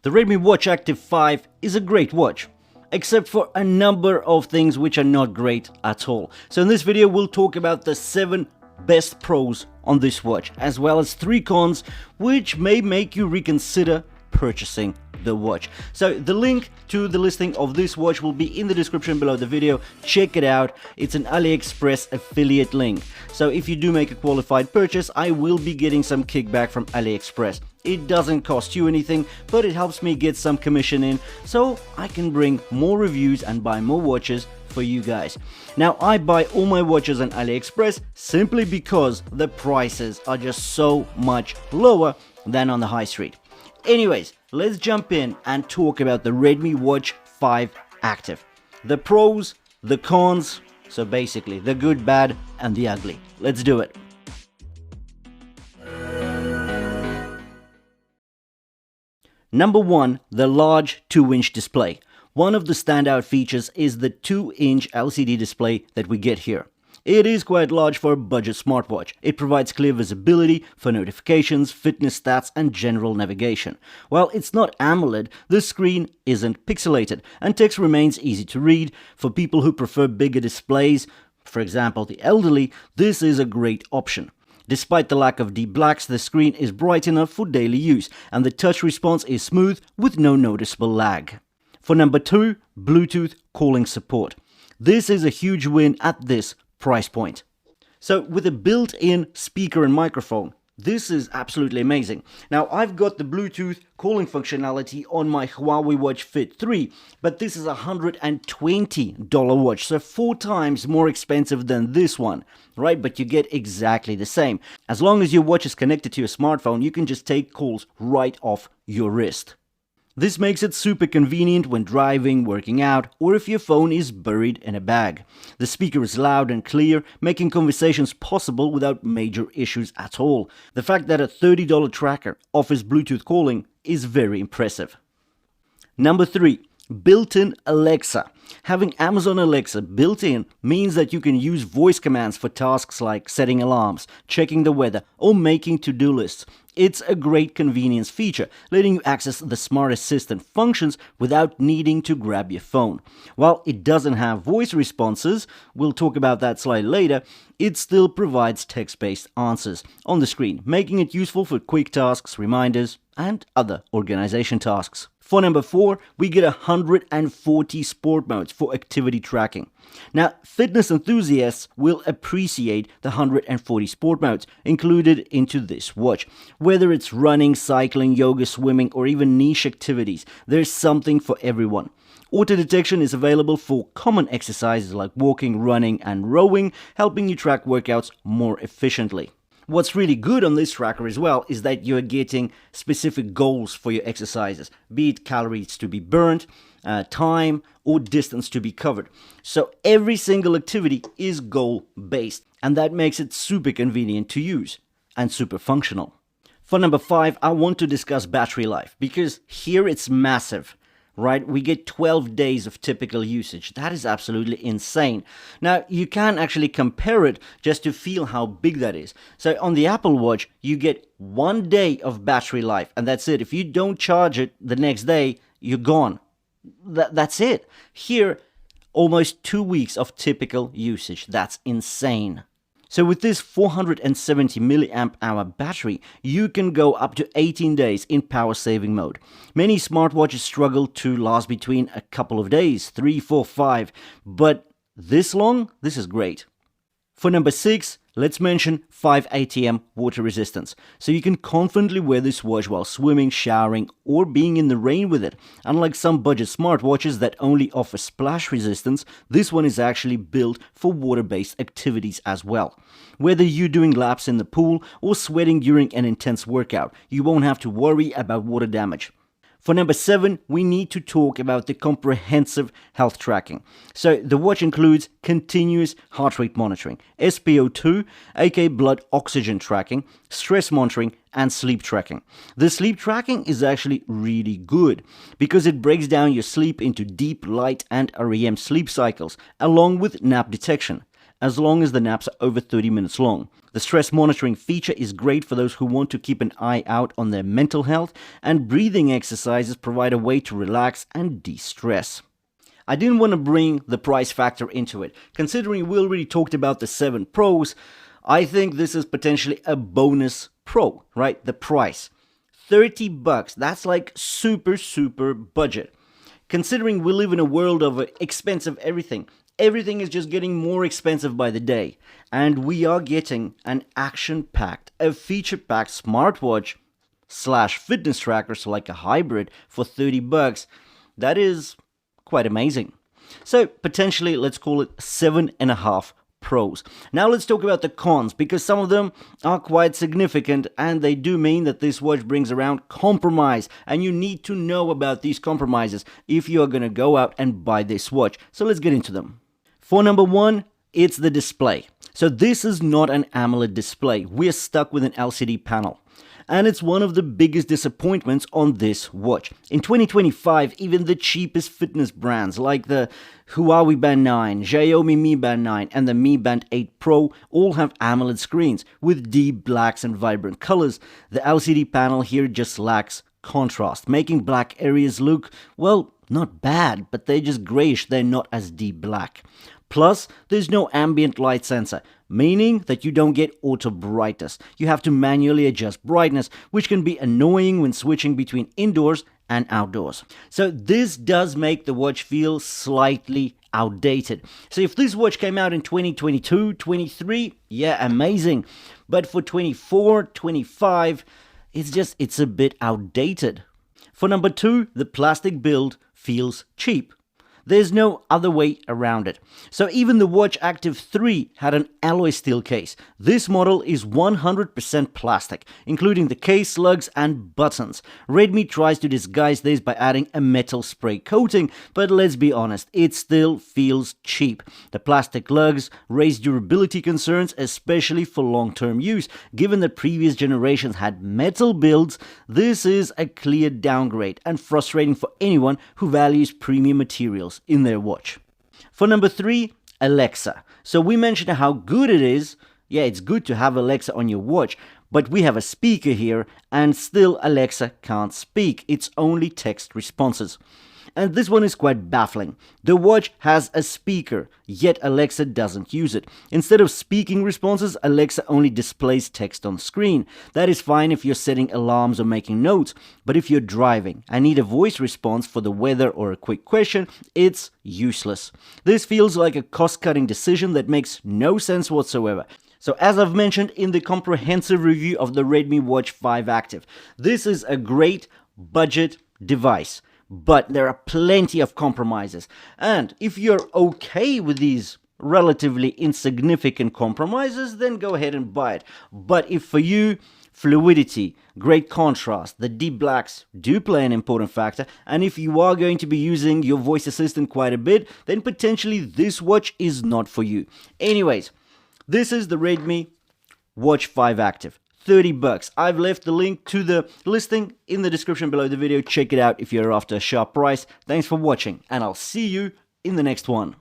The Redmi Watch Active 5 is a great watch, except for a number of things which are not great at all. So in this video we'll talk about the 7 best pros on this watch, as well as 3 cons which may make you reconsider purchasing the watch. So the link to the listing of this watch will be in the description below the video. Check it out. It's an AliExpress affiliate link. So if you do make a qualified purchase, I will be getting some kickback from AliExpress. It doesn't cost you anything, but it helps me get some commission in so I can bring more reviews and buy more watches for you guys. Now, I buy all my watches on AliExpress simply because the prices are just so much lower than on the high street. Anyways, let's jump in and talk about the Redmi Watch 5 Active. The pros, the cons, so basically the good, bad, and the ugly. Let's do it. Number 1, the large 2-inch display. One of the standout features is the 2-inch LCD display that we get here. It is quite large for a budget smartwatch. It provides clear visibility for notifications, fitness stats, and general navigation. While it's not AMOLED, the screen isn't pixelated, and text remains easy to read. For people who prefer bigger displays, for example the elderly, this is a great option. Despite the lack of deep blacks, the screen is bright enough for daily use, and the touch response is smooth with no noticeable lag. For number 2, Bluetooth calling support. This is a huge win at this price point. So with a built-in speaker and microphone, this is absolutely amazing. Now, I've got the Bluetooth calling functionality on my Huawei Watch Fit 3, but this is a $120 watch, so 4 times more expensive than this one, right? But you get exactly the same. As long as your watch is connected to your smartphone, you can just take calls right off your wrist. This makes it super convenient when driving, working out, or if your phone is buried in a bag. The speaker is loud and clear, making conversations possible without major issues at all. The fact that a $30 tracker offers Bluetooth calling is very impressive. Number 3. Built-in Alexa. Having Amazon Alexa built in means that you can use voice commands for tasks like setting alarms, checking the weather, or making to-do lists. It's a great convenience feature, letting you access the smart assistant functions without needing to grab your phone. While it doesn't have voice responses, we'll talk about that slide later, it still provides text-based answers on the screen, making it useful for quick tasks, reminders, and other organization tasks. For number 4, we get 140 sport modes for activity tracking. Now, fitness enthusiasts will appreciate the 140 sport modes included into this watch. Whether it's running, cycling, yoga, swimming, or even niche activities, there's something for everyone. Auto detection is available for common exercises like walking, running, and rowing, helping you track workouts more efficiently. What's really good on this tracker as well is that you're getting specific goals for your exercises, be it calories to be burnt, time, or distance to be covered. So every single activity is goal-based, and that makes it super convenient to use and super functional. For number 5, I want to discuss battery life, because here it's massive. Right, we get 12 days of typical usage. That is absolutely insane. Now, you can actually compare it just to feel how big that is. So on the Apple Watch, you get 1 day of battery life, and that's it. If you don't charge it the next day, you're gone. That's it. Here, almost 2 weeks of typical usage. That's insane. So with this 470 milliamp hour battery, you can go up to 18 days in power saving mode. Many smartwatches struggle to last between a couple of days, 3, 4, 5, but this long? This is great. For number 6, let's mention 5 ATM water resistance. So you can confidently wear this watch while swimming, showering, or being in the rain with it. Unlike some budget smartwatches that only offer splash resistance, this one is actually built for water-based activities as well. Whether you're doing laps in the pool or sweating during an intense workout, you won't have to worry about water damage. For number 7, we need to talk about the comprehensive health tracking. So the watch includes continuous heart rate monitoring, SpO2, aka blood oxygen tracking, stress monitoring, and sleep tracking. The sleep tracking is actually really good because it breaks down your sleep into deep, light, and REM sleep cycles, along with nap detection. as long as the naps are over 30 minutes long. The stress monitoring feature is great for those who want to keep an eye out on their mental health, and breathing exercises provide a way to relax and de-stress. I didn't want to bring the price factor into it. Considering we already talked about the 7 Pros, I think this is potentially a bonus pro, right? The price. $30, that's like super budget. Considering we live in a world of expensive everything is just getting more expensive by the day. And we are getting an action-packed, a feature-packed smartwatch / fitness tracker, so like a hybrid, for $30. That is quite amazing. So potentially, let's call it 7.5 Pros. Now let's talk about the cons, because some of them are quite significant, and they do mean that this watch brings around compromise, and you need to know about these compromises if you are going to go out and buy this watch. So let's get into them. For number 1, it's the display. So this is not an AMOLED display. We're stuck with an LCD panel. And it's one of the biggest disappointments on this watch. In 2025, even the cheapest fitness brands like the Huawei Band 9, Xiaomi Mi Band 9, and the Mi Band 8 Pro all have AMOLED screens with deep blacks and vibrant colors. The LCD panel here just lacks contrast, making black areas look, well, not bad, but they're just grayish, they're not as deep black. Plus, there's no ambient light sensor, meaning that you don't get auto brightness. You have to manually adjust brightness, which can be annoying when switching between indoors and outdoors. So this does make the watch feel slightly outdated. So if this watch came out in 2022, 23, yeah, amazing. But for 24, 25, it's a bit outdated. For number 2, the plastic build feels cheap. There's no other way around it. So even the Watch Active 3 had an alloy steel case. This model is 100% plastic, including the case, lugs, and buttons. Redmi tries to disguise this by adding a metal spray coating, but let's be honest, it still feels cheap. The plastic lugs raise durability concerns, especially for long-term use. Given that previous generations had metal builds, this is a clear downgrade and frustrating for anyone who values premium materials in their watch. For number 3, Alexa. So we mentioned how good it is. Yeah, it's good to have Alexa on your watch, but we have a speaker here and still Alexa can't speak. It's only text responses. And this one is quite baffling. The watch has a speaker, yet Alexa doesn't use it. Instead of speaking responses, Alexa only displays text on screen. That is fine if you're setting alarms or making notes, but if you're driving and need a voice response for the weather or a quick question, it's useless. This feels like a cost-cutting decision that makes no sense whatsoever. So as I've mentioned in the comprehensive review of the Redmi Watch 5 Active, this is a great budget device. But there are plenty of compromises. And if you're okay with these relatively insignificant compromises, then go ahead and buy it. But if for you, fluidity, great contrast, the deep blacks do play an important factor, and if you are going to be using your voice assistant quite a bit, then potentially this watch is not for you. Anyways, this is the Redmi Watch 5 Active. $30. I've left the link to the listing in the description below the video. Check it out if you're after a sharp price. Thanks for watching, and I'll see you in the next one.